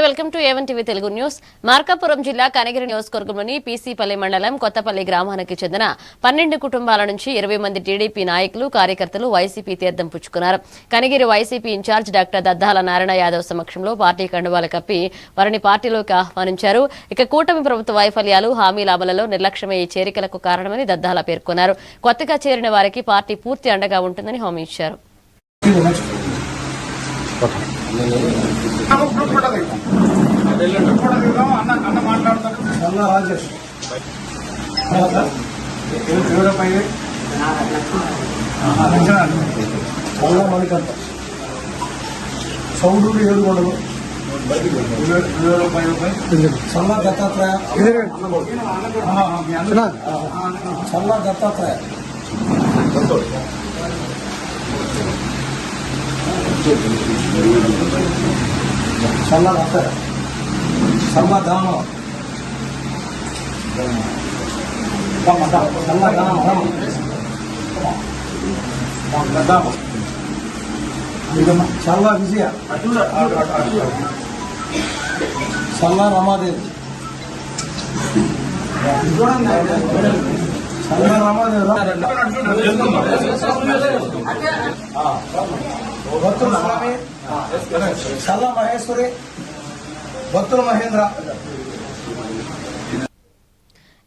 Welcome to A1 TV Telugu news. Markapuram జిల్లా కనగిరి నియోజకవర్గంలోని పీసీపల్లి మండలం కొత్తపల్లి గ్రామానికి చెందిన 12 కుటుంబాల నుంచి 20 మంది టీడీపీ నాయకులు కార్యకర్తలు వైసీపీ తీర్థం పుచ్చుకున్నారు. కనగిరి వైసీపీ ఇన్ఛార్జ్ డాక్టర్ దద్దాల నారాయణ యాదవ్ సమక్షంలో పార్టీ కండువాలు కప్పి వారిని పార్టీలోకి ఆహ్వానించారు. ఇక కూటమి ప్రభుత్వ వైఫల్యాలు హామీల అమలులో నిర్లక్ష్యమే ఈ చేరికలకు కారణమని దద్దాల పేర్కొన్నారు. కొత్తగా చేరిన వారికి పార్టీ పూర్తి అండగా ఉంటుందని హామీ ఇచ్చారు. సౌండ్ ఏడుగొండలు చల్లా దత్తాత్రేయ చల్లా దత్తాత్రేయ చల్లా దత్తాత్రేయ చల్లా దామ చల్లా దామ చల్లా విజయ చల్లా రమాదేవి చల్లా రమాదేవి భక్తుల స్వామి చల్లా మహేశ్వరి భక్తుల మహేంద్ర.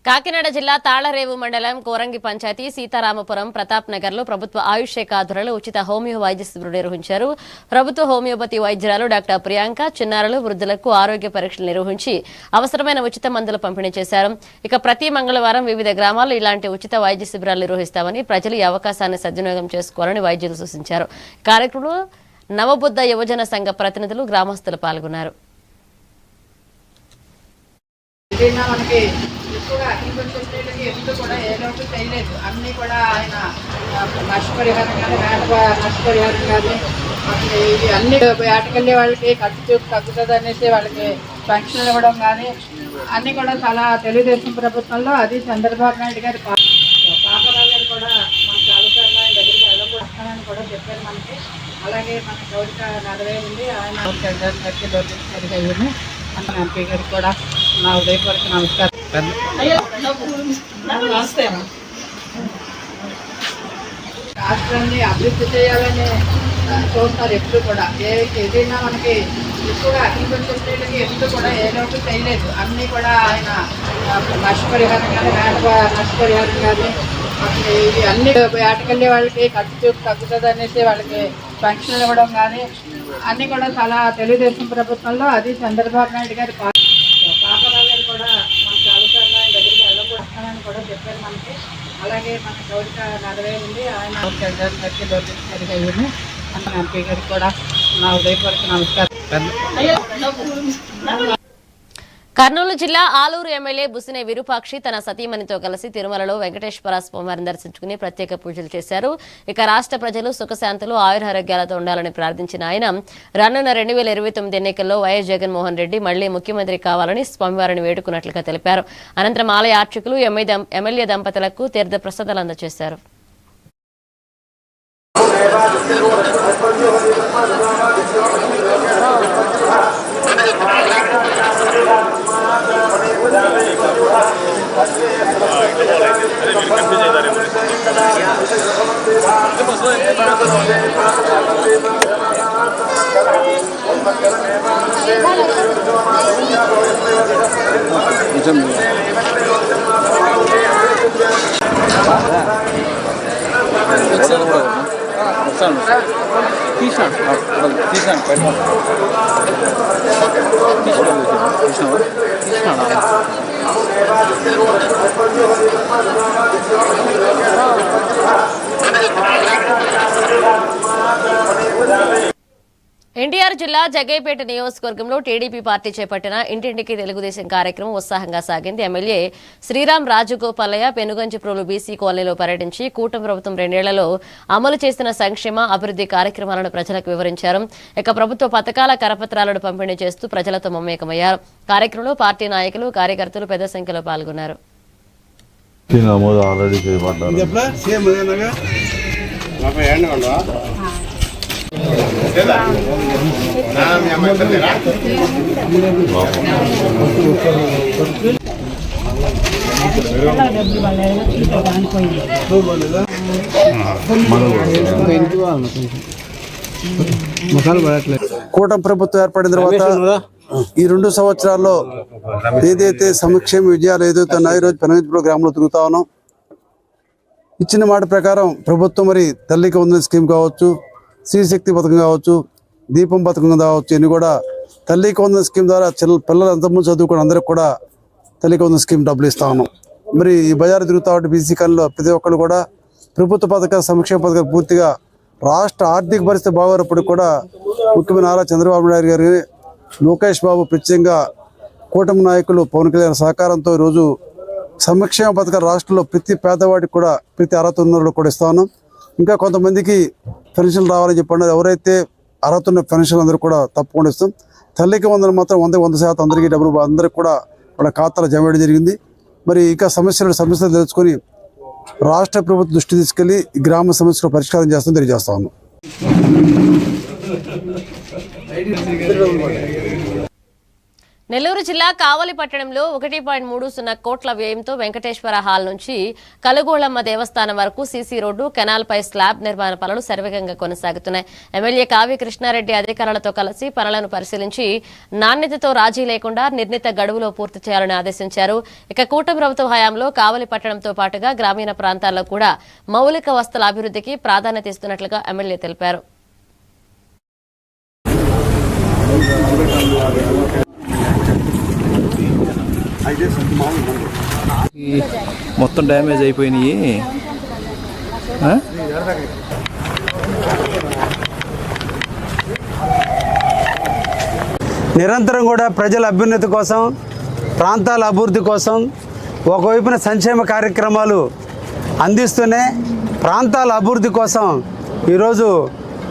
కాకినాడ జిల్లా తాళ్లరేవు మండలం కోరంగి పంచాయతీ సీతారామపురం ప్రతాప్ నగర్ లో ప్రభుత్వ ఆయుష్ శాఖ ఆధ్వర్యంలో ఉచిత హోమియో వైద్య శిబిరం నిర్వహించారు. ప్రభుత్వ హోమియోపతి వైద్యురాలు డాక్టర్ ప్రియాంక చిన్నారులు వృద్ధులకు ఆరోగ్య పరీక్షలు నిర్వహించి అవసరమైన ఉచిత మందులు పంపిణీ చేశారు. ఇక ప్రతి మంగళవారం వివిధ గ్రామాల్లో ఇలాంటి ఉచిత వైద్య శిబిరాలు నిర్వహిస్తామని ప్రజలు ఈ అవకాశాన్ని సద్వినియోగం చేసుకోవాలని వైద్యులు సూచించారు. కార్యక్రమంలో నవబుద్ధ యువజన సంఘ ప్రతినిధులు గ్రామస్తులు పాల్గొన్నారు. ఎక్కువగా అగ్రికల్చర్కి ఎప్పుడు కూడా ఏ లోటు చేయలేదు. అన్నీ కూడా ఆయన నష్టపరిహారం కానీ నష్టపరిహారం కానీ ఇవి అన్ని వేటకెళ్ళే వాళ్ళకి ఖర్చు చూపు తగ్గుతుంది అనేసి వాళ్ళకి పెన్షన్లు ఇవ్వడం కానీ అన్నీ కూడా చాలా తెలుగుదేశం ప్రభుత్వంలో అది చంద్రబాబు నాయుడు గారి పాపరావు గారు కూడా మనకు చాలాసార్లు ఆయన దగ్గరికి వెళ్ళబోతున్నానని కూడా చెప్పారు మనకి. అలాగే మన గౌరిక నడవే ఉంది ఆయన ఎంపీ గారికి కూడా నా ఉదయపూర్వక నమస్కారం. రాష్ట్రాన్ని అభివృద్ధి చేయాలని చూస్తారు ఎప్పుడు కూడా. ఏదైనా మనకి ఎక్కువగా అగ్రికల్చర్కి ఎప్పుడు కూడా ఏ లోటు చేయలేదు. అన్నీ కూడా ఆయన నష్టపరిహారం కానీ నష్టపరిహారం కానీ ఇవి అన్ని వేటకెళ్ళే వాళ్ళకి ఖర్చు చూపు తగ్గుతుంది అనేసి వాళ్ళకి పెన్షన్లు ఇవ్వడం కానీ అన్నీ కూడా చాలా తెలుగుదేశం ప్రభుత్వంలో అది చంద్రబాబు నాయుడు గారి పాపరావు గారు కూడా మనకు చాలాసార్లు ఆయన దగ్గరికి వెళ్ళబోతున్నానని కూడా చెప్పారు మనకి. అలాగే మన గౌరిక నడవే ఉంది ఆయన ఎంపీ గారికి కూడా నా ఉదయపూర్వక నమస్కారం. కర్నూలు జిల్లా ఆలూరు ఎమ్మెల్యే బుసినే విరూపాక్షి తన సతీమణితో కలిసి తిరుమలలో వెంకటేశ్వర స్వామివారిని దర్శించుకుని ప్రత్యేక పూజలు చేశారు. ఇక రాష్ట్ర ప్రజలు సుఖశాంతులు ఆయురారోగ్యాలతో ఉండాలని ప్రార్థించిన ఆయన రానున్న 2029 ఎన్నికల్లో వైఎస్ జగన్మోహన్ రెడ్డి మళ్లీ ముఖ్యమంత్రి కావాలని స్వామివారిని వేడుకున్నట్లుగా తెలిపారు. అనంతరం ఆలయ అర్చకులు ఎమ్మెల్యే దంపతులకు తీర్థ ప్రసాదాలు అందజేశారు. ఎన్టీఆర్ జిల్లా జగ్గయ్యపేట నియోజకవర్గంలో టీడీపీ పార్టీ చేపట్టిన ఇంటింటికి తెలుగుదేశం కార్యక్రమం ఉత్సాహంగా సాగింది. ఎమ్మెల్యే శ్రీరామ్ రాజగోపాలయ్య పెనుగంచిప్రోలు బీసీ కాలనీలో పర్యటించి కూటమి ప్రభుత్వం 2 ఏళ్లలో అమలు చేసిన సంక్షేమ అభివృద్ధి కార్యక్రమాలను ప్రజలకు వివరించారు. ఇక ప్రభుత్వ పథకాల కరపత్రాలను పంపిణీ చేస్తూ ప్రజలతో మమేకమయ్యారు. కార్యక్రమంలో పార్టీ నాయకులు కార్యకర్తలు పెద్ద సంఖ్యలో పాల్గొన్నారు. కూటమి ప్రభుత్వం ఏర్పడిన తర్వాత ఈ 2 సంవత్సరాల్లో ఏదైతే సంక్షేమ విజయాలు ఏదైతే ఉన్నాయో ఈరోజు పెనగంచిపల్లి గ్రామంలో తిరుగుతా ఉన్నాం. ఇచ్చిన మాట ప్రకారం ప్రభుత్వం మరి తల్లికి వందన స్కీమ్ కావచ్చు, శ్రీశక్తి పథకం కావచ్చు, దీపం పథకం కావచ్చు, ఇన్ని కూడా తల్లికి వందన స్కీమ్ ద్వారా పిల్లలు ఎంతమంది చదువుకుని అందరికి కూడా తల్లికి వందన స్కీమ్ డబ్బులు ఇస్తా ఉన్నాం. మరి ఈ బజారు తిరుగుతా ఉంటే బీసీ కాలంలో ప్రతి ఒక్కరు కూడా ప్రభుత్వ పథకాలు సంక్షేమ పథకాలు పూర్తిగా రాష్ట్ర ఆర్థిక పరిస్థితి బాగోనప్పుడు కూడా ముఖ్యమంత్రి నారా చంద్రబాబు నాయుడు గారు, లోకేష్ బాబు ప్రత్యేకంగా కూటమి నాయకులు పవన్ కళ్యాణ్ సహకారంతో ఈరోజు సంక్షేమ పథకాలు రాష్ట్రంలో ప్రతి పేదవాడికి కూడా ప్రతి అర్హత ఉన్న కూడా ఇస్తా ఉన్నాం. ఇంకా కొంతమందికి పెన్షన్ రావాలని చెప్పండి. ఎవరైతే అర్హత ఉన్న పెన్షన్ అందరూ కూడా తప్పకుండా ఇస్తాం. తల్లికి వందలు మాత్రం 100% అందరికీ డబ్బులు అందరికి కూడా వాళ్ళ ఖాతాలో జమ చేయడం జరిగింది. మరి ఇంకా సమస్యలు తెలుసుకొని రాష్ట్ర ప్రభుత్వం దృష్టి తీసుకెళ్లి ఈ గ్రామ సమస్యలు పరిష్కారం చేస్తామని తెలియజేస్తా ఉన్నాం. నెల్లూరు జిల్లా కావలి పట్టణంలో 1.30 కోట్ల వ్యయంతో వెంకటేశ్వర హాల్ నుంచి కలుగోళమ్మ దేవస్థానం వరకు సీసీ రోడ్డు, కెనాల్పై స్లాబ్ నిర్మాణ పనులు శరవేగంగా కొనసాగుతున్నాయి. ఎమ్మెల్యే కావ్య కృష్ణారెడ్డి అధికారులతో కలిసి పనులను పరిశీలించి నాణ్యతతో రాజీ లేకుండా నిర్ణీత గడువులో పూర్తి చేయాలని ఆదేశించారు. ఇక కూటమి ప్రభుత్వ హయాంలో కావలి పట్టణంతో పాటుగా గ్రామీణ ప్రాంతాల్లో కూడా మౌలిక వసతుల అభివృద్ధికి ప్రాధాన్యత ఇస్తున్నట్లుగా ఎమ్మెల్యే తెలిపారు. మొత్తం డ్యామేజ్ అయిపోయినాయి. నిరంతరం కూడా ప్రజల అభ్యున్నతి కోసం, ప్రాంతాల అభివృద్ధి కోసం ఒకవైపున సంక్షేమ కార్యక్రమాలు అందిస్తూనే ప్రాంతాల అభివృద్ధి కోసం ఈరోజు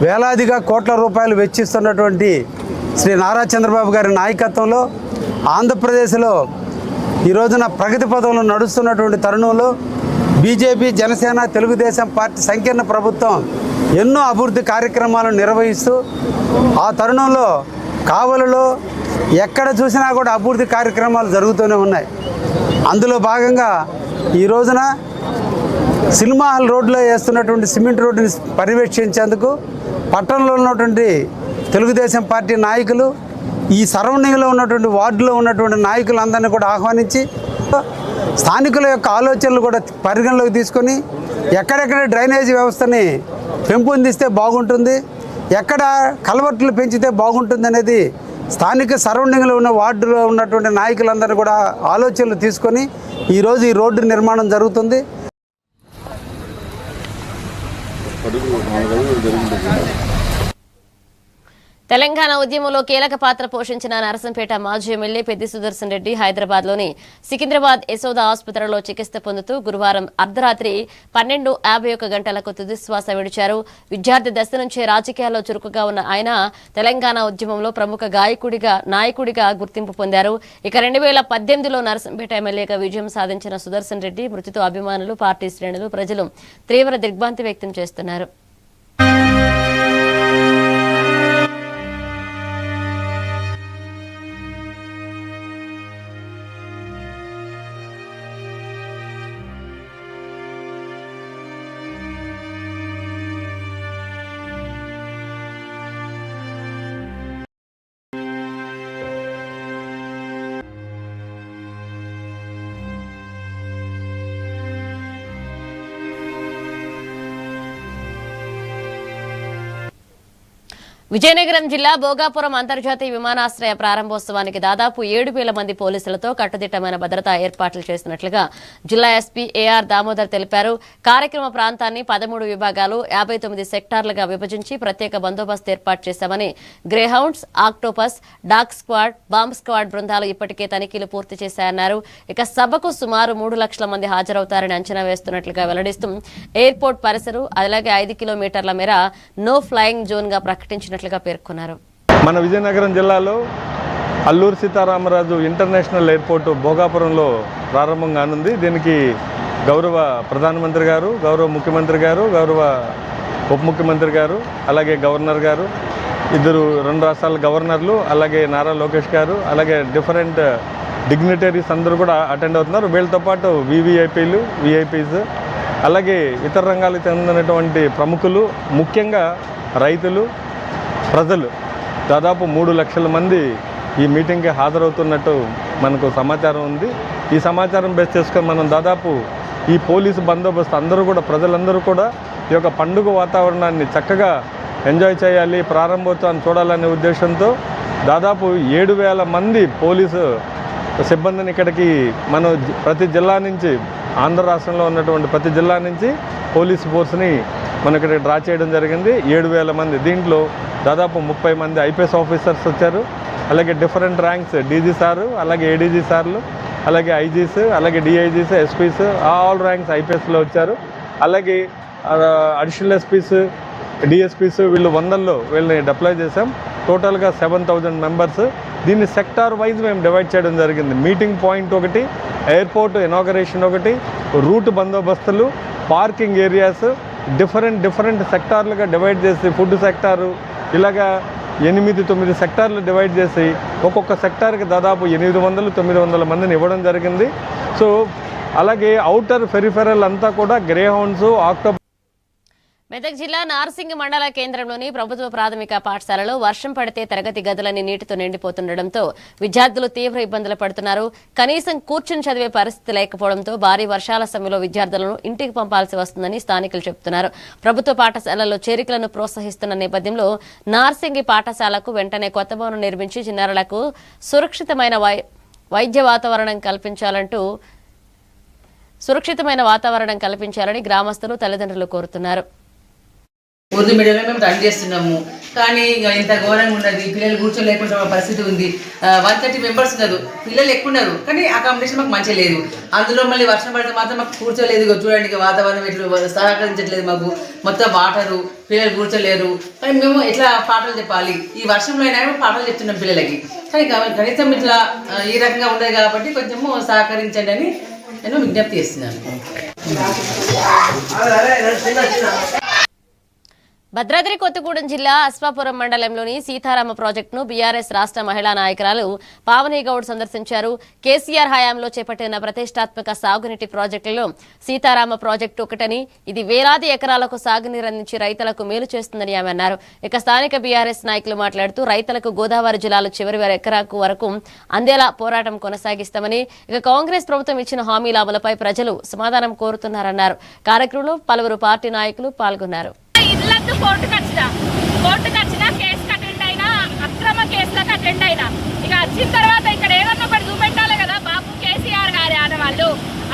వేలాదిగా కోట్ల రూపాయలు వెచ్చిస్తున్నటువంటి శ్రీ నారా చంద్రబాబు గారి నాయకత్వంలో ఆంధ్రప్రదేశ్లో ఈ రోజున ప్రగతి పథంలో నడుస్తున్నటువంటి తరుణంలో బీజేపీ, జనసేన, తెలుగుదేశం పార్టీ సంకీర్ణ ప్రభుత్వం ఎన్నో అభివృద్ధి కార్యక్రమాలను నిర్వహిస్తూ ఆ తరుణంలో కావలిలో ఎక్కడ చూసినా కూడా అభివృద్ధి కార్యక్రమాలు జరుగుతూనే ఉన్నాయి. అందులో భాగంగా ఈ రోజున సినిమా హాల్ రోడ్లో వేస్తున్నటువంటి సిమెంట్ రోడ్డుని పర్యవేక్షించేందుకు పట్టణంలో ఉన్నటువంటి తెలుగుదేశం పార్టీ నాయకులు, ఈ సరౌండింగ్లో ఉన్నటువంటి వార్డులో ఉన్నటువంటి నాయకులందరినీ కూడా ఆహ్వానించి స్థానికుల యొక్క ఆలోచనలు కూడా పరిగణలోకి తీసుకొని ఎక్కడెక్కడ డ్రైనేజీ వ్యవస్థని పెంపొందిస్తే బాగుంటుంది, ఎక్కడ కల్వర్ట్లు పెంచితే బాగుంటుంది అనేది స్థానిక సరౌండింగ్లో ఉన్న వార్డులో ఉన్నటువంటి నాయకులందరినీ కూడా ఆలోచనలు తీసుకొని ఈరోజు ఈ రోడ్డు నిర్మాణం జరుగుతుంది. తెలంగాణ ఉద్యమంలో కీలక పాత్ర పోషించిన నరసంపేట మాజీ ఎమ్మెల్యే పెద్ది సుదర్శన్ రెడ్డి హైదరాబాద్లోని సికింద్రాబాద్ యశోద ఆసుపత్రిలో చికిత్స పొందుతూ గురువారం అర్ధరాత్రి 12:51 గంటలకు తుదిశ్వాస విడిచారు. విద్యార్థి దశ నుంచే రాజకీయాల్లో చురుకుగా ఉన్న ఆయన తెలంగాణ ఉద్యమంలో ప్రముఖ నాయకుడిగా గుర్తింపు పొందారు. ఇక 2018లో నరసంపేట ఎమ్మెల్యేగా విజయం సాధించిన సుదర్శన్ రెడ్డి మృతితో అభిమానులు, పార్టీ శ్రేణులు, ప్రజలు తీవ్ర దిగ్భ్రాంతి వ్యక్తం చేస్తున్నారు. విజయనగరం జిల్లా భోగాపురం అంతర్జాతీయ విమానాశ్రయ ప్రారంభోత్సవానికి దాదాపు 7,000 మంది పోలీసులతో కట్టుదిట్టమైన భద్రతా ఏర్పాట్లు చేసినట్లుగా జిల్లా ఎస్పీ ఏఆర్ దామోదర్ తెలిపారు. కార్యక్రమ ప్రాంతాన్ని 13 విభాగాలు 59 సెక్టార్లుగా విభజించి ప్రత్యేక బందోబస్తు ఏర్పాటు చేశామని, Greyhounds, octopus, dog squad, bomb squad బృందాలు ఇప్పటికే తనిఖీలు పూర్తి చేశాయన్నారు. ఇక సభకు సుమారు 3 లక్షల మంది హాజరవుతారని అంచనా వేస్తున్నట్లుగా వెల్లడిస్తూ ఎయిర్పోర్ట్ పరిసరం అలాగే 5 కిలోమీటర్ల మేర నో ఫ్లయింగ్ జోన్ గా ప్రకటించినట్లు పేర్కొన్నారు. మన విజయనగరం జిల్లాలో అల్లూరు సీతారామరాజు ఇంటర్నేషనల్ ఎయిర్పోర్టు భోగాపురంలో ప్రారంభం కానుంది. దీనికి గౌరవ ప్రధానమంత్రి గారు, గౌరవ ముఖ్యమంత్రి గారు, గౌరవ ఉప ముఖ్యమంత్రి గారు, అలాగే గవర్నర్ గారు, రెండు రాష్ట్రాల గవర్నర్లు, అలాగే నారా లోకేష్ గారు, అలాగే డిఫరెంట్ డిగ్నిటరీస్ అందరూ కూడా అటెండ్ అవుతున్నారు. వీళ్ళతో పాటు వివిఐపీలు, విఐపీస్, అలాగే ఇతర రంగాలకు చెందినటువంటి ప్రముఖులు, ముఖ్యంగా రైతులు, ప్రజలు దాదాపు 3 లక్షల మంది ఈ మీటింగ్కి హాజరవుతున్నట్టు మనకు సమాచారం ఉంది. ఈ సమాచారం బేస్ చేసుకొని మనం దాదాపు ఈ పోలీసు బందోబస్తు అందరూ కూడా, ప్రజలందరూ కూడా ఈ యొక్క పండుగ వాతావరణాన్ని చక్కగా ఎంజాయ్ చేయాలి, ప్రారంభోత్సవాన్ని చూడాలనే ఉద్దేశంతో దాదాపు 7,000 మంది పోలీసు సిబ్బందిని ఇక్కడికి మనం ప్రతి జిల్లా నుంచి, ఆంధ్ర రాష్ట్రంలో ఉన్నటువంటి ప్రతి జిల్లా నుంచి పోలీస్ ఫోర్స్ని మనం ఇక్కడ డ్రా చేయడం జరిగింది. 7,000 మంది. దీంట్లో దాదాపు 30 మంది ఐపీఎస్ ఆఫీసర్స్ వచ్చారు, అలాగే డిఫరెంట్ ర్యాంక్స్ డీజీ సారు, అలాగే ఏడీజీ సార్లు, అలాగే ఐజీస్, అలాగే డిఐజీస్, ఎస్పీస్, ఆల్ ర్యాంక్స్ ఐపీఎస్లో వచ్చారు. అలాగే అడిషనల్ ఎస్పీస్, డిఎస్పీస్ వీళ్ళు 100లో వీళ్ళని డిప్లాయ్ చేసాం. టోటల్గా 7,000 మెంబర్స్. దీన్ని సెక్టార్ వైజ్ మేము డివైడ్ చేయడం జరిగింది. మీటింగ్ పాయింట్ ఒకటి, ఎయిర్పోర్ట్ ఇనాగరేషన్ ఒకటి, రూట్ బందోబస్తులు, పార్కింగ్ ఏరియాస్, డిఫరెంట్ సెక్టార్లుగా డివైడ్ చేసి, ఫుడ్ సెక్టారు, ఇలాగా 8-9 సెక్టార్లు డివైడ్ చేసి ఒక్కొక్క సెక్టార్కి దాదాపు 800-900 మందిని ఇవ్వడం జరిగింది. సో అలాగే ఔటర్ పెరిఫెరల్ అంతా కూడా గ్రే హౌండ్స్, ఆక్టోబర్. మెదక్ జిల్లా నార్సింగ్ మండల కేంద్రంలోని ప్రభుత్వ ప్రాథమిక పాఠశాలలో వర్షం పడితే తరగతి గదులన్నీ నీటితో నిండిపోతుండటంతో విద్యార్థులు తీవ్ర ఇబ్బందులు పడుతున్నారు. కనీసం కూర్చుని చదివే పరిస్థితి లేకపోవడంతో భారీ వర్షాల సమయంలో విద్యార్థులను ఇంటికి పంపాల్సి వస్తుందని స్థానికులు చెబుతున్నారు. ప్రభుత్వ పాఠశాలల్లో చేరికలను ప్రోత్సహిస్తున్న నేపథ్యంలో నార్సింగ్ పాఠశాలకు వెంటనే కొత్త భవనం నిర్మించి చిన్నారులకు సురక్షితమైన వైద్య వాతావరణం కల్పించాలని గ్రామస్తులు, తల్లిదండ్రులు కోరుతున్నారు. ఉర్దూ మీడియంలో మేము రన్ చేస్తున్నాము, కానీ ఇంత ఘోరంగా ఉన్నది. పిల్లలు కూర్చోలేకుండా పరిస్థితి ఉంది. 130 మెంబర్స్ ఉన్నారు, పిల్లలు ఎక్కువ ఉన్నారు, కానీ అకామిడేషన్ మాకు మంచిగా లేదు. అందులో మళ్ళీ వర్షం పడితే మాత్రం మాకు కూర్చోలేదు. చూడండి వాతావరణం ఎట్లా సహకరించట్లేదు మాకు. మొత్తం వాటరు, పిల్లలు కూర్చోలేరు. కానీ మేము ఎట్లా పాటలు చెప్పాలి? ఈ వర్షంలో అయినా పాటలు చెప్తున్నాం పిల్లలకి, కానీ కనీసం ఇట్లా ఈ రకంగా ఉండదు కాబట్టి కొంచెము సహకరించండి అని నేను విజ్ఞప్తి చేస్తున్నాను. భద్రాద్రి కొత్తగూడెం జిల్లా అశ్వాపురం మండలంలోని సీతారామ ప్రాజెక్టును బీఆర్ఎస్ రాష్ట్ర మహిళా నాయకురాలు పావని గౌడ్ సందర్శించారు. కేసీఆర్ హయాంలో చేపట్టిన ప్రతిష్టాత్మక సాగునీటి ప్రాజెక్టులలో సీతారామ ప్రాజెక్టు ఒకటని, ఇది వేలాది ఎకరాలకు సాగునీరు అందించి రైతులకు మేలు చేస్తుందని ఆమె అన్నారు. ఇక స్థానిక బీఆర్ఎస్ నాయకులు మాట్లాడుతూ రైతులకు గోదావరి జిల్లాలో చివరి ఎకరాకు వరకు అందేలా పోరాటం కొనసాగిస్తామని, ఇక కాంగ్రెస్ ప్రభుత్వం ఇచ్చిన హామీల అమలుపై ప్రజలు సమాధానం కోరుతున్నారన్నారు. కార్యక్రమంలో పలువురు పార్టీ నాయకులు పాల్గొన్నారు. ఇల్లందు కోర్టుకు వచ్చినా కేసు అటెండ్ అయినా, అక్రమ కేసులకు అటెండ్ అయినా, ఇక వచ్చిన తర్వాత ఇక్కడ ఏదన్నా ఒకటి చూపెట్టాలి కదా బాబు కేసీఆర్ గారి ఆడవాళ్ళు.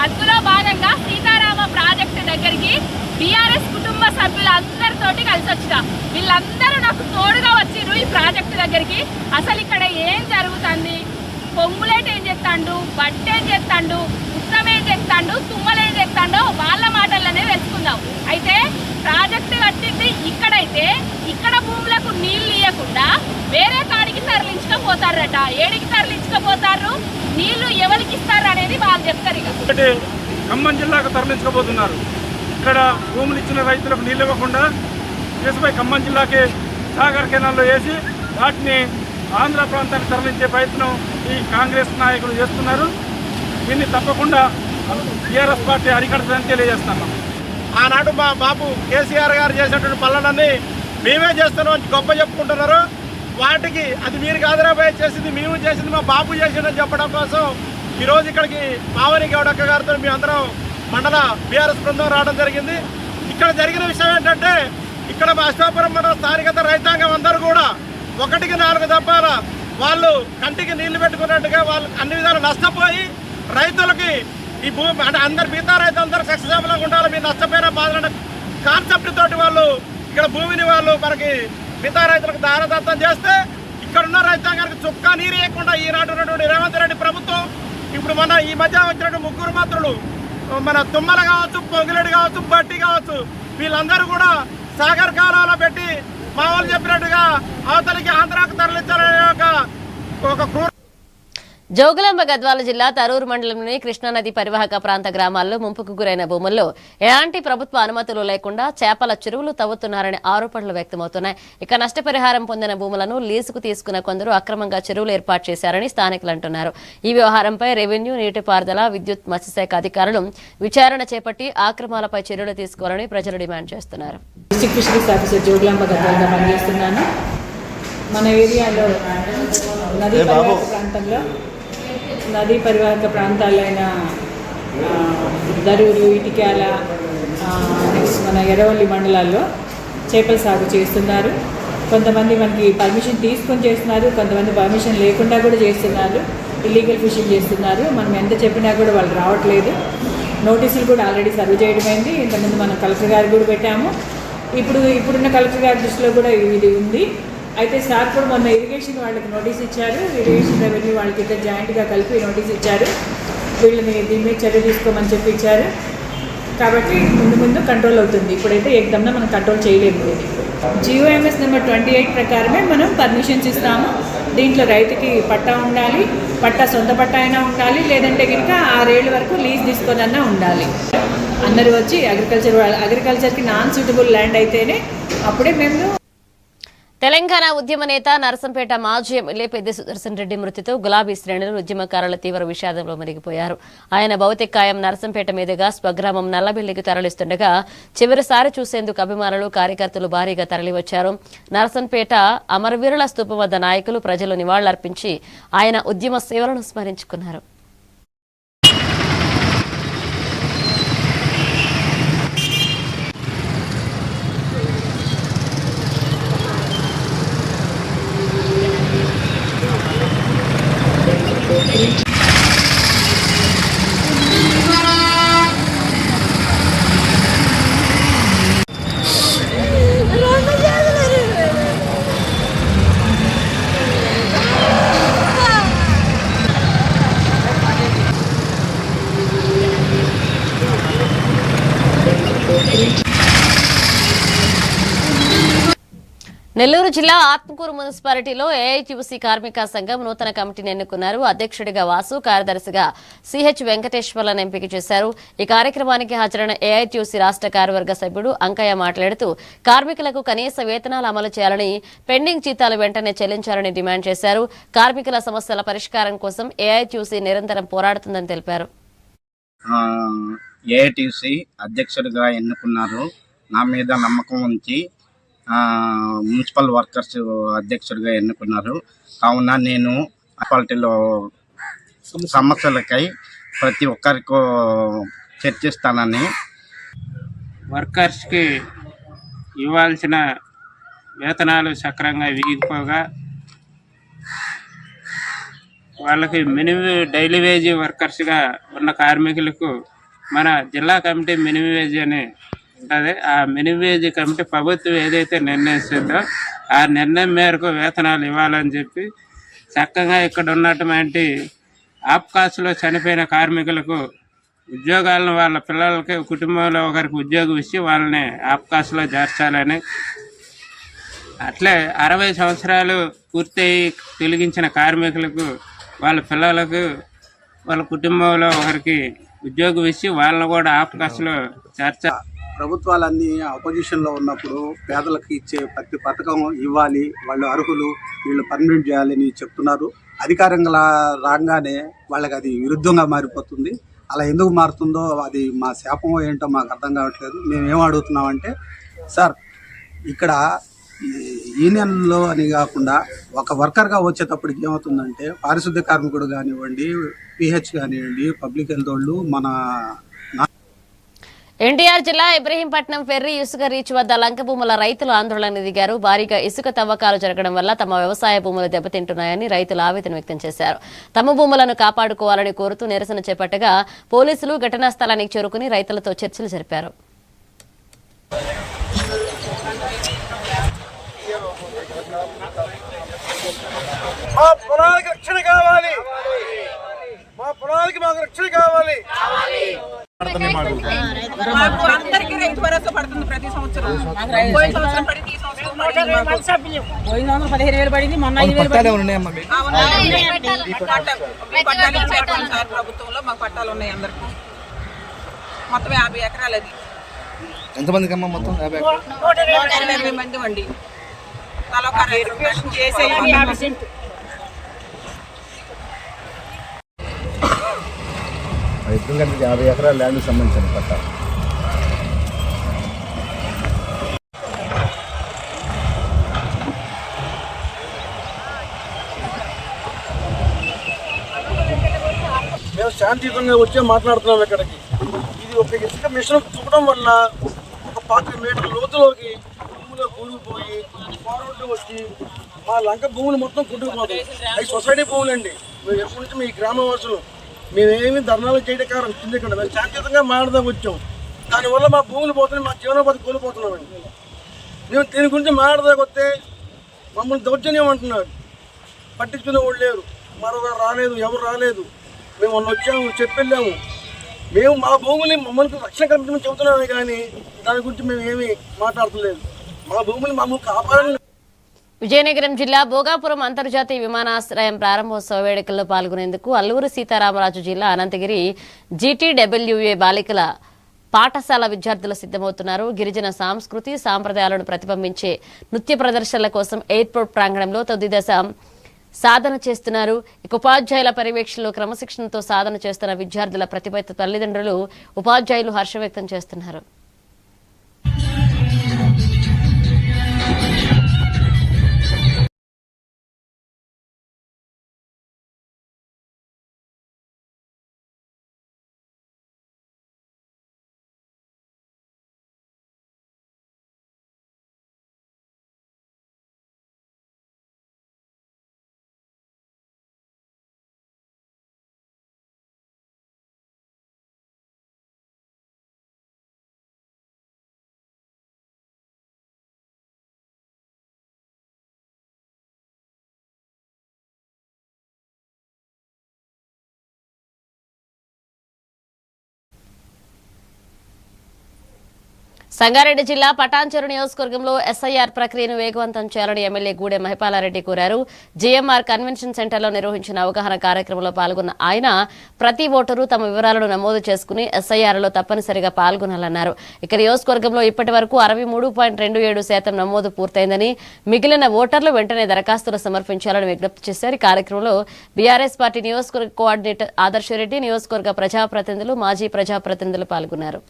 అందులో భాగంగా సీతారామ ప్రాజెక్టు దగ్గరికి బీఆర్ఎస్ కుటుంబ సభ్యులందరితోటి కలిసి వచ్చిన వీళ్ళందరూ నాకు తోడుగా వచ్చిర్రు ఈ ప్రాజెక్టు దగ్గరికి. అసలు ఇక్కడ ఏం జరుగుతుంది, పొంగులేట్ ఏం చేస్తాడు, బట్టేం చేస్తాడు, ఉత్తమేం చేస్తాడు, తుమ్మలేం చేస్తాడో వాళ్ళ మాటల్లోనే తెలుసుకుందాం. అయితే ప్రాజెక్టు కట్టింది ఇక్కడైతే ఇక్కడ భూములకు నీళ్లు ఇవ్వకుండా వేరే కాడికి తరలించకపోతారట. ఏడికి తరలించకపోతారు, నీళ్లు ఎవరికి ఇస్తారు అనేది వాళ్ళు చెప్తారు. ఇక ఖమ్మం జిల్లాకు తరలించకపోతున్నారు. ఇక్కడ భూములు ఇచ్చిన రైతులకు నీళ్ళు ఇవ్వకుండా కేసుపై ఖమ్మం జిల్లాకి సాగర్ కెనాల్లో వేసి వాటిని ఆంధ్ర ప్రాంతానికి తరలించే ప్రయత్నం ఈ కాంగ్రెస్ నాయకులు చేస్తున్నారు. దీన్ని తప్పకుండా టీఆర్ఎస్ పార్టీ అరికడతారని తెలియజేస్తున్నాం. ఆనాడు మా బాబు కేసీఆర్ గారు చేసినటువంటి పనులన్నీ మేమే చేస్తున్నాం గొప్ప చెప్పుకుంటున్నారు. వాటికి అది మీరు కాదరాబాయ్ చేసింది, మేము చేసింది, మా బాబు చేసిందని చెప్పడం కోసం ఈరోజు ఇక్కడికి పావని గౌడక్క గారితో మీ అందరం మండల బీఆర్ఎస్ బృందం రావడం జరిగింది. ఇక్కడ జరిగిన విషయం ఏంటంటే, ఇక్కడ మా అశ్వాపురం మండల స్థానికత రైతాంగం అందరూ కూడా 1-4 దప్పాల వాళ్ళు కంటికి నీళ్లు పెట్టుకున్నట్టుగా వాళ్ళు అన్ని విధాలు నష్టపోయి రైతులకి ఈ భూమి అంటే అందరు మిగతా రైతులందరూ సక్సెస్ఫుల్గా ఉండాలి, మీరు నష్టపోయిన బాధ కాన్సెప్ట్ తోటి వాళ్ళు ఇక్కడ భూమిని వాళ్ళు మనకి మిగతా రైతులకు దారదత్తం చేస్తే ఇక్కడున్న రైతాంగానికి చుక్క నీరు ఇవ్వకుండా ఈనాడు ఉన్నటువంటి రేవంత్ రెడ్డి ప్రభుత్వం ఇప్పుడు మన ఈ మధ్య వచ్చినటువంటి 3 మంత్రులు మన తుమ్మల కావచ్చు, పొంగిరెడ్డి కావచ్చు, బట్టి కావచ్చు, వీళ్ళందరూ కూడా సాగర్ కాలంలో పెట్టి మా వాళ్ళు చెప్పినట్టుగా అవతలికి ఆంధ్రాకు తరలించాలనే ఒక క్రూర జోగులాంబ గద్వాల జిల్లా తరూరు మండలంలోని కృష్ణానది పరివాహక ప్రాంత గ్రామాల్లో ముంపుకు గురైన భూముల్లో ఎలాంటి ప్రభుత్వ అనుమతులు లేకుండా చేపల చెరువులు తవ్వుతున్నారనే ఆరోపణలు వ్యక్తమవుతున్నాయి. ఇక నష్టపరిహారం పొందిన భూములను లీజుకు తీసుకున్న కొందరు అక్రమంగా చెరువులు ఏర్పాటు చేశారని స్థానికులు అంటున్నారు. ఈ వ్యవహారంపై రెవెన్యూ, నీటిపారుదల, విద్యుత్, మత్స్యశాఖ అధికారులు విచారణ చేపట్టి ఆక్రమాలపై చర్యలు తీసుకోవాలని ప్రజలు డిమాండ్ చేస్తున్నారు. డిస్ట్రిక్ట్ ఫిషరీస్ ఆఫీసర్ జోగులాంబ గద్వాలగా పనిచేస్తున్నాను. మన ఏరియాలో నదీ పరివాహక ప్రాంతాలైన దరూరు, ఇటిక్యాల, నెక్స్ట్ మన ఎర్రవల్లి మండలాల్లో చేపల సాగు చేస్తున్నారు. కొంతమంది మనకి పర్మిషన్ తీసుకొని చేస్తున్నారు, కొంతమంది పర్మిషన్ లేకుండా కూడా చేస్తున్నారు. ఇల్లీగల్ ఫిషింగ్ చేస్తున్నారు. మనం ఎంత చెప్పినా కూడా వాళ్ళు రావట్లేదు. నోటీసులు కూడా ఆల్రెడీ సర్వ్ చేయడమైంది. ఇంతకుముందు మనం కలెక్టర్ గారికి కూడా పెట్టాము. ఇప్పుడున్న కలెక్టర్ గారి దృష్టిలో కూడా ఇది ఉంది. అయితే సార్ కూడా మొన్న ఇరిగేషన్ వాళ్ళకి నోటీస్ ఇచ్చారు. ఇరిగేషన్, రెవెన్యూ వాళ్ళకి ఇద్దరు జాయింట్గా కలిపి నోటీస్ ఇచ్చారు. వీళ్ళని దీని మీద చర్య తీసుకోమని చెప్పి ఇచ్చారు. కాబట్టి ముందు కంట్రోల్ అవుతుంది. ఇప్పుడైతే ఏకదమ్న మనం కంట్రోల్ చేయలేము. జిఓఎంఎస్ నెంబర్ 28 ప్రకారమే మనం పర్మిషన్స్ ఇస్తాము. దీంట్లో రైతుకి పట్టా ఉండాలి, సొంత పట్టా అయినా ఉండాలి, లేదంటే కనుక 6 ఏళ్ళ వరకు లీజ్ తీసుకొనన్నా ఉండాలి. అందరూ వచ్చి అగ్రికల్చర్కి నాన్ సూటబుల్ ల్యాండ్ అయితేనే అప్పుడే మేము. తెలంగాణ ఉద్యమ నేత నరసంపేట మాజీ ఎమ్మెల్యే పెద్ది సుదర్శన్ రెడ్డి మృతితో గులాబీ శ్రేణులు, ఉద్యమకారుల తీవ్ర విషాదంలో మునిగిపోయారు. ఆయన భౌతికాయం నరసంపేట మీదుగా స్వగ్రామం నల్లబెల్లికి తరలిస్తుండగా చివరిసారి చూసేందుకు అభిమానులు, కార్యకర్తలు భారీగా తరలివచ్చారు. నరసంపేట అమరవీరుల స్తూపం వద్ద నాయకులు, ప్రజలు నివాళులర్పించి ఆయన ఉద్యమ సేవలను స్మరించుకున్నారు. నెల్లూరు జిల్లా ఆత్మకూరు మున్సిపాలిటీలో ఏఐటీయూసీ కార్మిక సంఘం నూతన కమిటీని ఎన్నుకున్నారు. అధ్యక్షుడిగా వాసు, కార్యదర్శిగా సిహెచ్ వెంకటేశ్వర్లను ఎంపిక చేశారు. ఈ కార్యక్రమానికి హాజరైన ఏఐటీయూసీ రాష్ట్ర కార్యవర్గ సభ్యుడు అంకయ్య మాట్లాడుతూ కార్మికులకు కనీస వేతనాలు అమలు చేయాలని, పెండింగ్ జీతాలు వెంటనే చెల్లించాలని డిమాండ్ చేశారు. కార్మికుల సమస్యల పరిష్కారం కోసం ఏఐటీయూసీ నిరంతరం పోరాడుతుందని తెలిపారు. ఏఐటీయూసీ అధ్యక్షుడిగా ఎన్నుకున్నారు. నా మీద నమ్మకం ఉంచి మున్సిపల్ వర్కర్స్ అధ్యక్షుడిగా ఎన్నుకున్నారు. కావున నేను మున్సిపాలిటీలో సమస్యలకై ప్రతి ఒక్కరికి చర్చిస్తానని, వర్కర్స్కి ఇవ్వాల్సిన వేతనాలు సక్రమంగా విగిపోగా వాళ్ళకి మినిమం డైలీ వేజ్ వర్కర్స్గా ఉన్న కార్మికులకు మన జిల్లా కమిటీ మినిమం వేజ్ అని ఉంటుంది. ఆ మినిమం వేజ్ కమిటీ ప్రభుత్వం ఏదైతే నిర్ణయిస్తుందో ఆ నిర్ణయం మేరకు వేతనాలు ఇవ్వాలని చెప్పి చక్కగా ఇక్కడ ఉన్నటువంటి ఆప్కాస్లో చనిపోయిన కార్మికులకు ఉద్యోగాలను వాళ్ళ పిల్లలకి, కుటుంబంలో ఒకరికి ఉద్యోగం ఇచ్చి వాళ్ళని ఆప్కాస్లో చేర్చాలని, అట్లే 60 సంవత్సరాలు పూర్తయి తొలగించిన కార్మికులకు వాళ్ళ పిల్లలకు, వాళ్ళ కుటుంబంలో ఒకరికి ఉద్యోగం ఇచ్చి వాళ్ళని కూడా ఆప్కాస్లో చేర్చాలి. ప్రభుత్వాలన్నీ అపోజిషన్లో ఉన్నప్పుడు పేదలకు ఇచ్చే ప్రతి పథకం ఇవ్వాలి, వాళ్ళు అర్హులు, వీళ్ళు పర్మనెంట్ చేయాలని చెప్తున్నారు. అధికారంగా రాగానే వాళ్ళకి అది విరుద్ధంగా మారిపోతుంది. అలా ఎందుకు మారుతుందో అది మా శాపమో ఏంటో మాకు అర్థం కావట్లేదు. మేమేం అడుగుతున్నామంటే, సార్ ఇక్కడ యూనియన్లో అని కాకుండా ఒక వర్కర్గా వచ్చేటప్పటికి ఏమవుతుందంటే, పారిశుద్ధ్య కార్మికుడు కానివ్వండి, పిహెచ్ కానివ్వండి, పబ్లిక్ హెల్త్ వాళ్ళు మన ఎన్టీఆర్ జిల్లా ఇబ్రహీంపట్నం ఫెర్రీ ఇసుక రీచ్ వద్ద లంక భూముల రైతులు ఆందోళన దిగారు. భారీగా ఇసుక తవ్వకాలు జరగడం వల్ల తమ వ్యవసాయ భూములు దెబ్బతింటున్నాయని రైతులు ఆవేదన వ్యక్తం చేశారు. తమ భూములను కాపాడుకోవాలని కోరుతూ నిరసన చేపట్టగా పోలీసులు ఘటనా స్థలానికి చేరుకుని రైతులతో చర్చలు జరిపారు. అందరికీ రైతు భరోసా పడుతుంది ప్రతి సంవత్సరం. పోయిన సంవత్సరం పడింది, ఈ సంవత్సరం 15,000 పడింది, మొన్న 5,000 ప్రభుత్వంలో మాకు పట్టాలు ఉన్నాయి అందరికి. మొత్తం 50 ఎకరాలు. అది ఎంతమందికి అమ్మా మొత్తం? 180 మంది అండి. తలో 50 సెంట్. ఎందుకంటే 50 ఎకరాల ల్యాండ్కి సంబంధించిన పట్టా. మేము శాంతియుతంగా వచ్చే మాట్లాడుతున్నాం ఇక్కడికి. ఇది ఒక ఇసుక మిషన్ చుట్టడం వల్ల ఒక 5 మీటర్ల లోతులోకి భూమిలో కూరుకుపోయి ఫార్వర్డ్ వచ్చి మా లంక భూములు మొత్తం కొట్టుకుపోతాయి. అవి సొసైటీ భూములు అండి. మేము ఎప్పటి నుంచి మీ గ్రామవాసులు మేమేమి ధర్నాలు చేయడం కారణం కిందకండి. మేము శాంతియుతంగా మాట్లాడదాం వచ్చాం. దానివల్ల మా భూములు పోతున్నాయి, మా జీవనోపాధి కోల్పోతున్నామండి. మేము దీని గురించి మాట్లాడదాకొస్తే మమ్మల్ని దౌర్జన్యం అంటున్నారు. పట్టించుకునే వాళ్ళు లేరు, మరొక రాలేదు, ఎవరు రాలేదు. మేము మొన్న వచ్చాము, చెప్పెళ్ళాము. మేము మా భూముల్ని మమ్మల్ని రక్షణ కల్పించమని చెబుతున్నామే కానీ దాని గురించి మేము ఏమీ మాట్లాడలేదు. మా భూములు మమ్మల్ని కాపాడాలని. విజయనగరం జిల్లా భోగాపురం అంతర్జాతీయ విమానాశ్రయం ప్రారంభోత్సవ వేడుకల్లో పాల్గొనేందుకు అల్లూరు సీతారామరాజు జిల్లా అనంతగిరి GTWA బాలికల పాఠశాల విద్యార్థులు సిద్ధమవుతున్నారు. గిరిజన సంస్కృతి సాంప్రదాయాలను ప్రతిబింబించే నృత్య ప్రదర్శనల కోసం ఎయిర్పోర్ట్ ప్రాంగణంలో తొలి దశ సాధన చేస్తున్నారు. ఇక ఉపాధ్యాయుల పర్యవేక్షణలో క్రమశిక్షణతో సాధన చేస్తున్న విద్యార్థుల ప్రతిభతో తల్లిదండ్రులు, ఉపాధ్యాయులు హర్షం వ్యక్తం చేస్తున్నారు. సంగారెడ్డి జిల్లా పటాన్చెరు నియోజకవర్గంలో SIR ప్రక్రియను వేగవంతం చేయాలని ఎమ్మెల్యే గూడెం మహిపాలారెడ్డి కోరారు. GMR కన్వెన్షన్ సెంటర్లో నిర్వహించిన అవగాహన కార్యక్రమంలో పాల్గొన్న ఆయన ప్రతి ఓటరు తమ వివరాలను నమోదు చేసుకుని SIRలో తప్పనిసరిగా పాల్గొనాలన్నారు. ఇక నియోజకవర్గంలో ఇప్పటి వరకు 63.27% నమోదు పూర్తయిందని, మిగిలిన ఓటర్లు వెంటనే దరఖాస్తులు సమర్పించాలని విజ్ఞప్తి చేశారు. ఈ కార్యక్రమంలో బీఆర్ఎస్ పార్టీ నియోజకవర్గ కోఆర్డినేటర్ ఆదర్శరెడ్డి, నియోజకవర్గ ప్రజాప్రతినిధులు, మాజీ ప్రజాప్రతినిధులు పాల్గొన్నారు.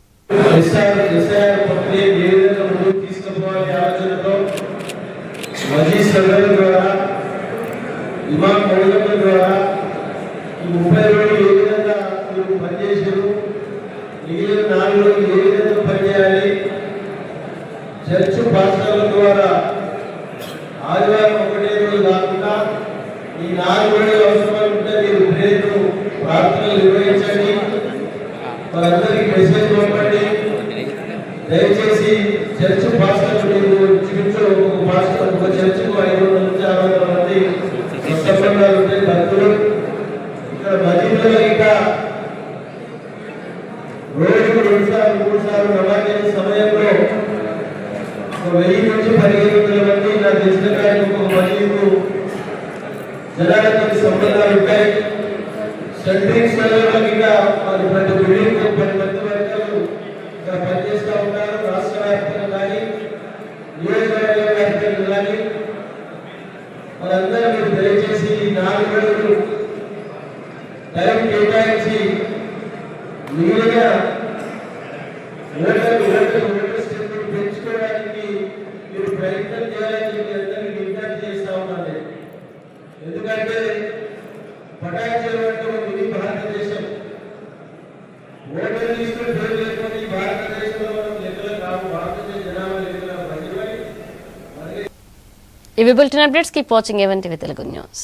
చర్చ్ పాఠశాల ద్వారా ఆదివారం ఒకటే రోజు కాకుండా ఈ 4 రోజులు అవసరం ఉంటే మీరు ప్రేయర్లు ప్రార్థనలు నిర్వహించండి. వారందరికీ మెసేజ్ పంపండి. దయచేసి చర్చ్ పాస్టర్లు మీరు జీవితంలో ఒక పాస్టర్ ఒక చర్చకు 500 నుంచి 600 మంది సంబంధాలు ఉంటాయి భక్తులు. ఇక్కడ మధ్యలో ఇంకా రోజుకు 2 సార్లు 3 సార్లు నమాజ్ చేసే సమయంలో 1000 నుంచి 1500 మంది నాకు తెలిసిన కానీ ఒక మసీదు జనాలతో సంబంధాలు ఉంటాయి. సెంట్రింగ్ స్థలంలో ఇంకా మరి ప్రతి బిల్డింగ్ 10 మంది వర్గాలు ఇక్కడ పనిచేస్తూ ఉన్నారు. రాష్ట్ర వ్యాప్తంగా కానీ నియోజకవర్గ వ్యాప్తంగా కానీ మనందరూ మీరు దయచేసి 4 రోజులు టైం కేటాయించి మిగిలిన పెంచుకోవడానికి మీరు ప్రయత్నం చేయాలని చెప్పి అందరికీ విజ్ఞప్తి చేస్తా ఉన్నాను. ఎందుకంటే పటాన్చెరు అంటే ఒక మినీ భారతదేశం. ఓటర్ లిస్టు పేరు లేకపోతే భారతదేశంలో మనం లెక్కలు కావు. భారతదేశ జనాభా లెక్కల ప్రజలై ఇవి bulletin updates. Keep watching AVN TV Telugu news.